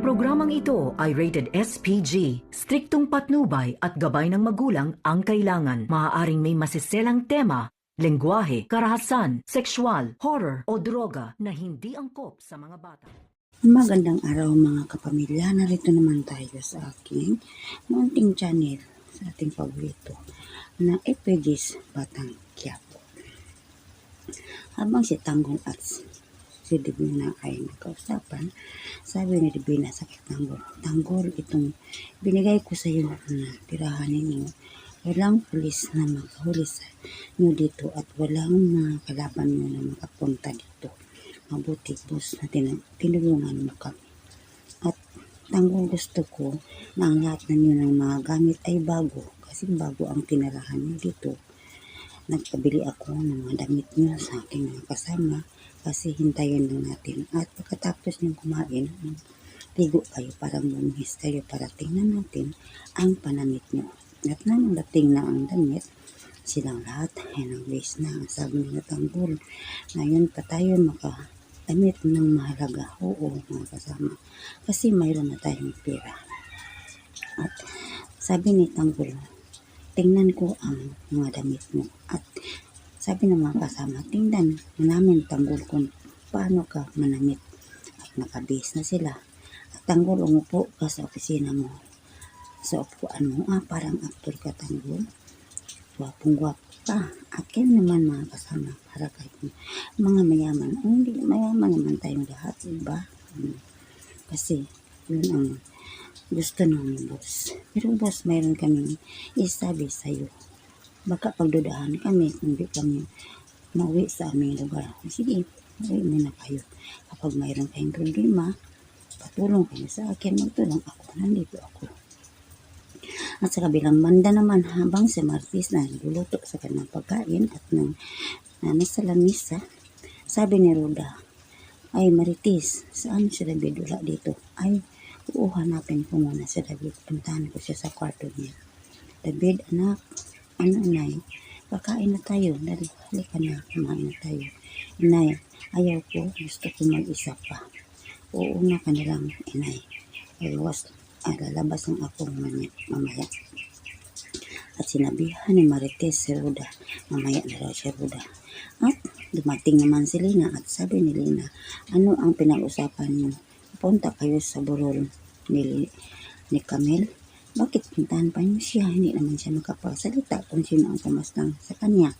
programang ito ay rated SPG. Striktong patnubay at gabay ng magulang ang kailangan. Maaaring may masiselang tema, lengguwahe, karahasan, sexual, horror o droga na hindi angkop sa mga bata. Magandang araw mga kapamilya, narito naman tayo sa aking munting channel, sa ating paborito na FPG's Batang Quiapo. Habang si Tanggol at si Divina ay nagkausapan, sabi ni Divina sa kay Tanggol, itong binigay ko sa iyo na tirahan ninyo, walang pulis na makahuli sa inyo dito at walang mga kalaban nyo na makapunta dito. Mabuti boss na tinulungan mo kami. At Tanggol, gusto ko na ang lahat na nyo ng mga gamit ay bago, kasi bago ang tinirahan nyo dito. Nagpabili ako ng mga damit nyo sa aking mga kasama kasi hintayin lang natin. At pagkatapos nyo kumain, ligo kayo para bumihis kayo para tingnan natin ang panamit nyo. At nang dating na ang damit, silang lahat ay nag-waste na. Sabi nila Tanggol, ngayon pa tayo makadamit ng mahalaga. Oo, mga kasama. Kasi mayroon na tayong pera. At sabi ni Tanggol, tingnan ko ang mga damit mo. At sabi ng mga kasama, tingnan namin Tanggol kung paano ka manamit. At nakabase na sila. At Tanggol, umupo ka sa opisina mo. Sa upuan mo, parang actor ka Tanggol. Gwapong-gwapo ka. Akin naman mga kasama para kayo mga mayaman. Hindi mayaman naman tayong lahat, diba? Kasi yun ang gusto ng boss. Pero boss, mayroon kami isabi sa'yo. Baka pagdudahan kami kung di kami mauwi sa aming lugar. Sige, mauwi muna kayo. Kapag mayroon kayong problema, patulong kayo sa akin. Magtulong ako. Nandito ako. At sa kabilang banda naman, habang si Martis na nagluluto sa kanyang pagkain at nang nasa lamisa, sabi ni Roda, ay Marites, saan si David wala dito? Ay, hanapin ko muna si David. Puntahan ko siya sa kwarto niya. David, anak, ano inay? Kakain na tayo. Dali, halika na, kumain na tayo. Inay, ayaw ko, gusto ko mag-isa pa. Uuna ka na lang, inay. Lalabas ang ako mamaya. At sinabihan ni Marites si Roda, mamaya na raw si Roda. At dumating naman si Lina at sabi ni Lina, ano ang pinag-usapan niyo? Punta kayo sa burol ni Camel. Bakit puntahan pa niyo siya? Hindi naman siya makapagsalita kung sino ang pumaslang sa kanya.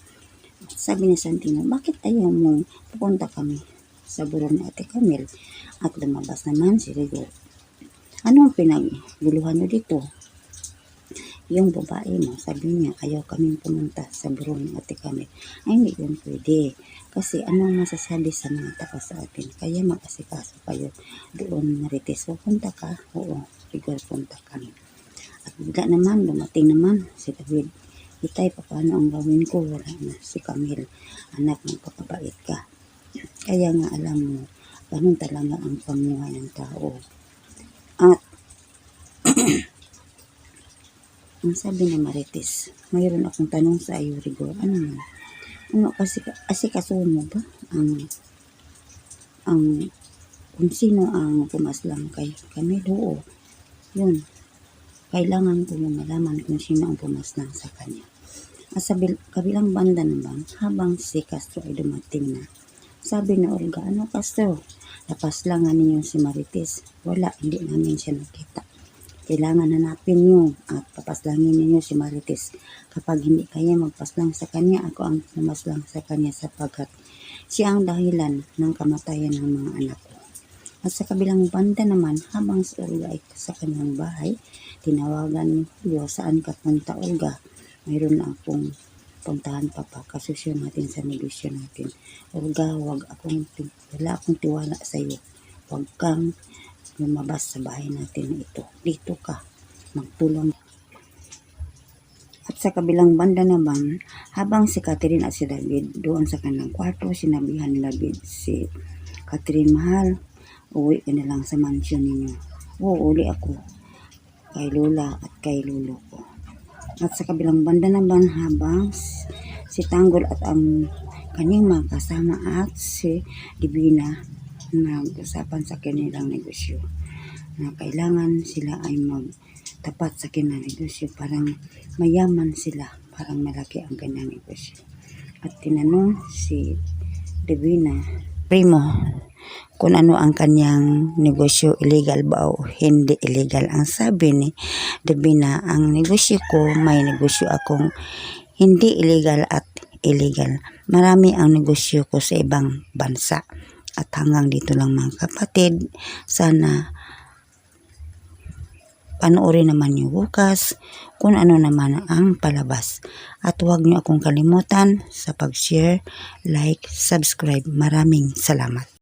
At sabi ni Santino, bakit ayaw mo pupunta kami sa burol ni Ate Camel? At lumabas naman si Rigo. Ano ang pinaguluhan niyo dito? Yung babae mo, sabi niya, ayaw kaming pumunta sa burol ng Ate Camel. Ay, hindi yun pwede. Kasi ano ang masasabi sa mga tao sa atin? Kaya mag-asikaso kayo doon, Marites. Punta ka? Oo, siguro punta kami. At bigla naman, dumating naman si David. Itay, paano ang gawin ko? Wala na si Camel. Anak, magpapabait ka. Kaya nga alam mo, ganun talaga ang pamuhay ng tao. At ang sabi ni Marites, mayroon akong tanong sa iyo, Rigor. Ano kasi kasuno ba ang kung sino ang pumaslang kay Camel? Oo, yun. Kailangan ko malaman kung sino ang pumaslang sa kanya. At sa kabilang banda naman, habang si Castro ay dumating na, sabi na Olga, ano Castro? Napaslangan ninyo si Marites. Wala, hindi namin siya nakita. Kailangan hanapin nyo at papaslangin ninyo si Marites. Kapag hindi kaya magpaslang sa kanya, ako ang pumaslang sa kanya sapagkat siya ang dahilan ng kamatayan ng mga anak ko. At sa kabilang banda naman, habang si Olga ay sa kanyang bahay, tinawagan ni Julio, saan ka punta Olga? Mayroon na akong puntahan kasusyo natin sa negosyo natin. Olga, wala akong tiwala sa iyo. Huwag kang lumabas sa bahay natin na ito. Dito ka, magtulong. At sa kabilang banda naman, habang si Catherine at si David doon sa kanilang kwarto, sinabihan ni David si Catherine, mahal, uwi ka na lang sa mansion ninyo. Uli ako kay Lola at kay Lolo ko. At sa kabilang banda naman, habang si Tanggol at ang kanyang mga kasama at si Divina nag-usapan sa kanilang negosyo. na kailangan sila ay magtapat sa kinanegosyo. Parang mayaman sila, parang malaki ang kanyang negosyo. At tinanong si Divina Primo kung ano ang kanyang negosyo, illegal ba o hindi illegal. Ang sabi ni Divina, ang negosyo ko, may negosyo akong hindi illegal at illegal. Marami ang negosyo ko sa ibang bansa. At hanggang dito lang mga kapatid, sana panoorin naman niyo bukas kung ano naman ang palabas. At huwag niyo akong kalimutan sa pag-share, like, subscribe. Maraming salamat.